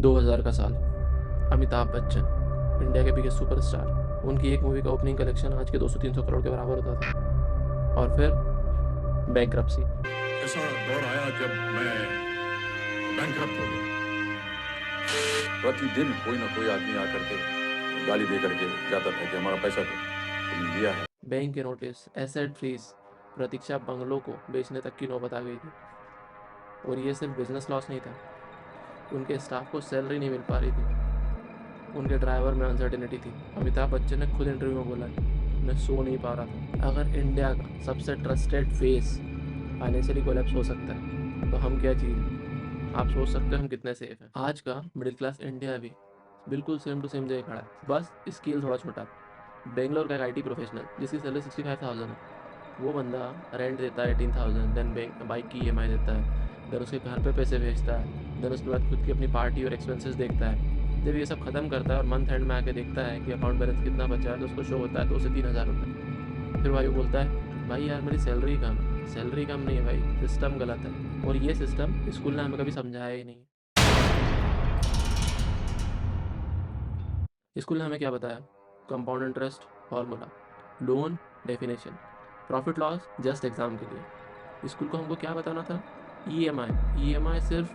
2000 का साल, अमिताभ बच्चन इंडिया के बिगेस्ट सुपरस्टार, उनकी एक मूवी का ओपनिंग कलेक्शन आज के 200-300 करोड़ के बराबर होता था। और फिर बैंकरप्सी। ऐसा दौर आया जब मैं बैंकरप्ट हो गया। प्रतिदिन कोई ना कोई आदमी आकर के गाली दे करके जाता था कि हमारा पैसा तो तुमने लिया है। बैंक के नोटिस, एसेट फ्रीज, प्रतीक्षा बंगलों को बेचने तक की नौबत आ गई थी। और ये सिर्फ बिजनेस लॉस नहीं था, उनके स्टाफ को सैलरी नहीं मिल पा रही थी, उनके ड्राइवर में अनसर्टेनिटी थी। अमिताभ बच्चन ने खुद इंटरव्यू में बोला है, मैं सो नहीं पा रहा था। अगर इंडिया का सबसे ट्रस्टेड फेस फाइनेंशियली कोलैप्स हो सकता है तो हम क्या चीज़ हैं? आप सोच सकते हो हम कितने सेफ हैं। आज का मिडिल क्लास इंडिया भी बिल्कुल सेम टू सेम जगह खड़ा है, बस स्केल थोड़ा छोटा है। बेंगलोर का एक IT प्रोफेशनल जिसकी सैलरी 65,000 है, वो बंदा रेंट देता है 18,000, देन बाइक की EMI देता है, देन उसके घर पे पैसे भेजता है, देन उसके बाद खुद की अपनी पार्टी और एक्सपेंसेस देखता है। जब ये सब खत्म करता है और मंथ एंड में आके देखता है कि अकाउंट बैलेंस कितना बचा है, तो उसको शो होता है 2 से 3 हज़ार रुपये। फिर भाई वो बोलता है, भाई यार मेरी सैलरी कम है। सैलरी कम नहीं है भाई, सिस्टम गलत है। और ये सिस्टम स्कूल ने हमें कभी समझाया ही नहीं। स्कूल ने हमें क्या बताया? Compound interest formula, loan definition, profit loss just exam के लिए। स्कूल को हमको क्या बताना था? EMI सिर्फ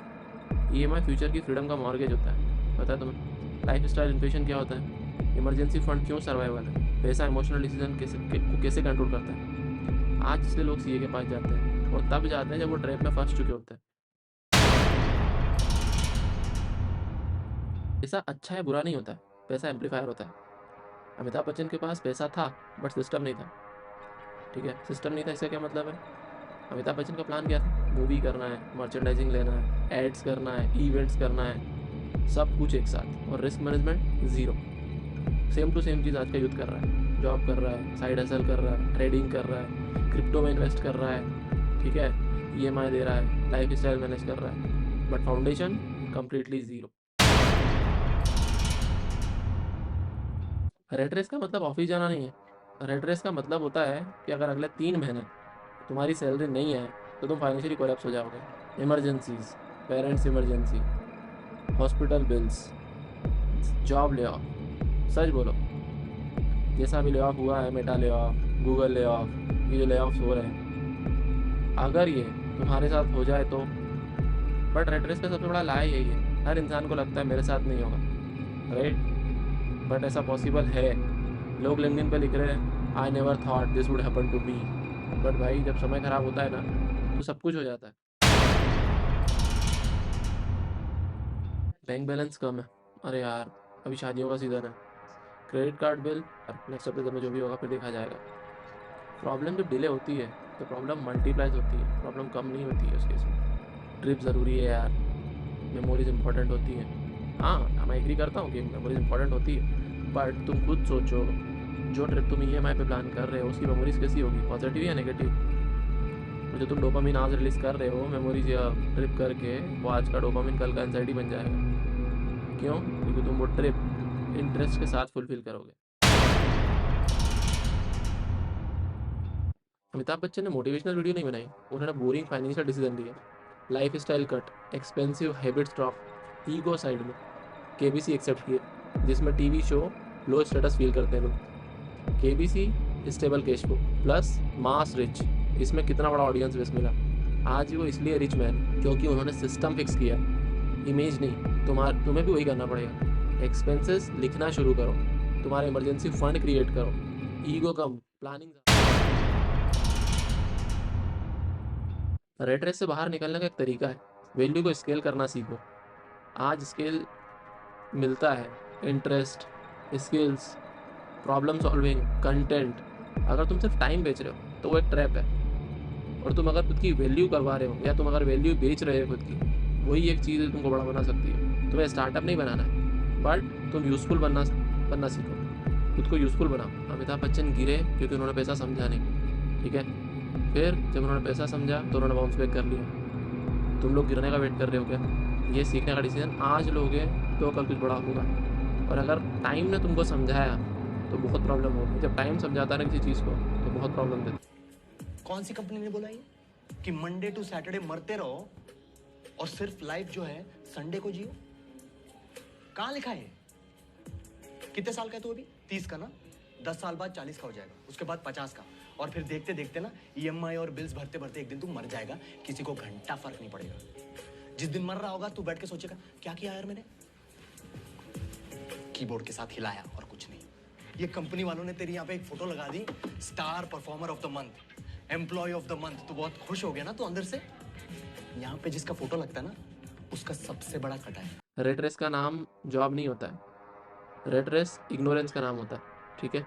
EMI फ्यूचर की फ्रीडम का मॉर्गेज होता है। पता है तुम्हें लाइफ स्टाइल इन्फ्लेशन क्या होता है? इमरजेंसी फंड क्यों सर्वाइवल है? पैसा इमोशनल डिसीजन को कैसे कंट्रोल करता है? आज इसलिए लोग CA के पास जाते हैं, और तब जाते हैं जब वो ट्रैप में फंस चुके होते हैं। पैसा अच्छा है बुरा नहीं होता है, पैसा एम्पलीफायर होता है। अमिताभ बच्चन के पास पैसा था बट सिस्टम नहीं था। ठीक है, सिस्टम नहीं था, इसका क्या मतलब है? अमिताभ बच्चन का प्लान क्या था? मूवी करना है, मर्चेंडाइजिंग लेना है, एड्स करना है, इवेंट्स करना है, सब कुछ एक साथ, और risk management zero. Same to same चीज़ आज का यूथ कर रहा है। जॉब कर रहा है, साइड हसल कर रहा है, ट्रेडिंग कर रहा है, क्रिप्टो में इन्वेस्ट कर रहा है, ठीक है, EMI दे रहा है, लाइफ स्टाइल मैनेज कर रहा है, but foundation completely zero. Red race का मतलब ऑफिस जाना नहीं है। रेड रेस का मतलब होता है कि अगर अगले 3 महीने तुम्हारी सैलरी नहीं है तो तुम फाइनेंशियली कोलैप्स हो जाओगे। Emergencies, parents emergency, hospital bills, job lay off. सच बोलो, जैसा भी ले ऑफ हुआ है, Meta lay off, Google lay off, ये जो ले ऑफ्स हो रहे हैं, अगर ये तुम्हारे साथ हो जाए तो। बट रेड रेस का सबसे बड़ा लाई यही है, हर इंसान को लगता है मेरे साथ नहीं होगा, राइट? बट ऐसा पॉसिबल है। लोग लिंक्डइन पे लिख रहे हैं, I never thought this would happen to me. But भाई जब समय खराब होता है ना, तो सब कुछ हो जाता है। बैंक बैलेंस कम है, अरे यार अभी शादियों का सीज़न है, क्रेडिट कार्ड बिल, नेक्स्ट हफ्ते में जो भी होगा फिर देखा जाएगा। प्रॉब्लम जब डिले होती है तो प्रॉब्लम मल्टीप्लाइज होती है, प्रॉब्लम कम नहीं होती है उस केस में। ट्रिप ज़रूरी है यार, मेमोरीज इंपॉर्टेंट होती है। हाँ, मैं एग्री करता हूँ कि मेमोरीज इंपॉर्टेंट होती है, बट तुम खुद सोचो, जो ट्रिप तुम EMI पे प्लान कर रहे हो उसकी मेमोरीज कैसी होगी, पॉजिटिव या नेगेटिव? और जो तुम डोपामिन आज रिलीज कर रहे हो मेमोरीज या ट्रिप करके, वो आज का डोपामिन कल का एंजाइटी बन जाएगा। क्यों? क्योंकि तुम वो ट्रिप इंटरेस्ट के साथ फुलफिल करोगे। अमिताभ बच्चन ने मोटिवेशनल वीडियो नहीं बनाई, उन्होंने बोरिंग फाइनेंशियल डिसीजन लिए। Life style cut, expensive habits drop, ego side में, KBC एक्सेप्ट किए, जिसमें TV शो लो स्टेटस फील करते हैं लोग। KBC stable cash flow plus mass rich, इसमें कितना बड़ा ऑडियंस बेस मिला। आज वो इसलिए रिच मैन क्योंकि उन्होंने सिस्टम फिक्स किया, इमेज नहीं। तुम्हें भी वही करना पड़ेगा। एक्सपेंसेस लिखना शुरू करो, तुम्हारा इमरजेंसी फंड क्रिएट करो, ईगो कम, प्लानिंग। रेट रेस से बाहर निकलने का एक तरीका है, वैल्यू को स्केल करना सीखो। आज स्केल मिलता है, interest, skills, problem solving, content. अगर तुम सिर्फ टाइम बेच रहे हो तो वो एक ट्रैप है। और तुम अगर खुद की वैल्यू करवा रहे हो या तुम अगर वैल्यू बेच रहे हो खुद की, वही एक चीज़ है तुमको बड़ा बना सकती है। तुम्हें स्टार्टअप नहीं बनाना है, बट तुम यूज़फुल बनना सीखो, खुद को यूज़फुल बनाओ। अमिताभ बच्चन गिरे क्योंकि उन्होंने पैसा समझा नहीं, ठीक है। फिर जब उन्होंने पैसा समझा तो उन्होंने बाउंस बैक कर लिया। तुम लोग गिरने का वेट कर रहे हो क्या? ये सीखने का डिसीजन आज लोगे तो कल कुछ बड़ा होगा। और अगर टाइम ने तुमको समझाया तो बहुत प्रॉब्लम होगी। जब टाइम समझाता है ना किसी चीज़ को तो बहुत प्रॉब्लम देता है। कौन सी कंपनी ने बोला ये कि मंडे टू सैटरडे मरते रहो और सिर्फ लाइफ जो है संडे को जियो? कहाँ लिखा है? कितने साल का है तू अभी? 30 का ना? 10 साल बाद 40 का हो जाएगा, उसके बाद 50 का, और फिर देखते देखते ना ईएमआई और बिल्स भरते भरते एक दिन तू मर जाएगा, किसी को घंटा फर्क नहीं पड़ेगा। जिस दिन मर रहा होगा तू बैठ के सोचेगा क्या किया यार मैंने, कीबोर्ड के साथ हिलाया और कुछ नहीं। ये कंपनी वालों ने तेरी यहाँ पे एक फोटो लगा दी, star performer of the month, employee of the month. तू बहुत खुश हो गया ना तू अंदर से। यहाँ पे जिसका फोटो लगता है ना, उसका सबसे बड़ा कटा है। रेट रेस का नाम जॉब नहीं होता है, रेट रेस इग्नोरेंस का नाम होता है, ठीक है।